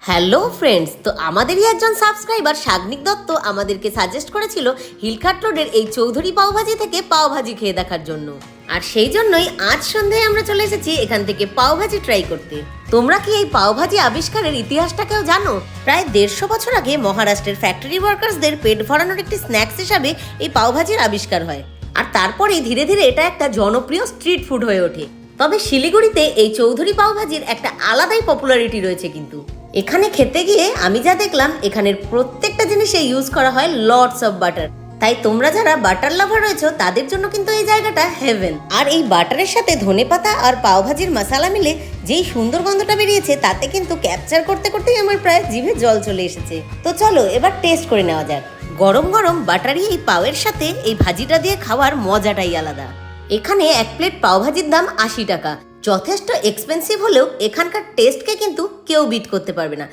Hello friends, তো আমাদেরই একজন সাবস্ক্রাইবার শাগনিক দত্ত আমাদেরকে সাজেস্ট করেছিল হিলখাট রোডের এই চৌধুরী পাওভাজি থেকে পাওভাজি খেয়ে দেখার জন্য। আর সেই জন্যই আজ সন্ধ্যায় আমরা চলে এসেছি এখান থেকে পাওভাজি ট্রাই করতে। তোমরা কি এই পাওভাজি আবিষ্কারের ইতিহাসটাকেও জানো? প্রায় 150 বছর আগে মহারাষ্ট্রের ফ্যাক্টরি ওয়ার্কার্সদের পেট ভরানোর একটি স্ন্যাক্স হিসাবে এই পাওভাজির আবিষ্কার হয়, আর তারপরেই ধীরে ধীরে এটা একটা জনপ্রিয় স্ট্রিট ফুড হয়ে ওঠে। তবে শিলিগুড়িতে এই চৌধুরী পাওভাজির একটা আলাদাই পপুলারিটি রয়েছে। কিন্তু এখানে খেতে গিয়ে আমি যা দেখলাম, এখানের প্রত্যেকটা জিনিসে ইউজ করা হয় লটস অফ বাটার। তাই তোমরা যারা বাটার লাভার রয়েছো তাদের জন্য কিন্তু এই জায়গাটা হেভেন। আর এই বাটারের সাথে ধনেপাতা আর পাওভাজির মশলা মিলে যেই সুন্দর গন্ধটা বেরিয়েছে, তাতে কিন্তু ক্যাপচার করতে করতেই আমার প্রায় জিভে জল চলে এসেছে। তো চলো এবার টেস্ট করে নেওয়া যাক। গরম গরম বাটারি এই পাওয়ের সাথে এই ভাজিটা দিয়ে খাওয়ার মজাটাই আলাদা। এখানে এক প্লেট পাওভাজির দাম 80 টাকা। যথেষ্ট এক্সপেন্সিভ হলেও এখানকার টেস্টকে কিন্তু কেউ বিট করতে পারবে না।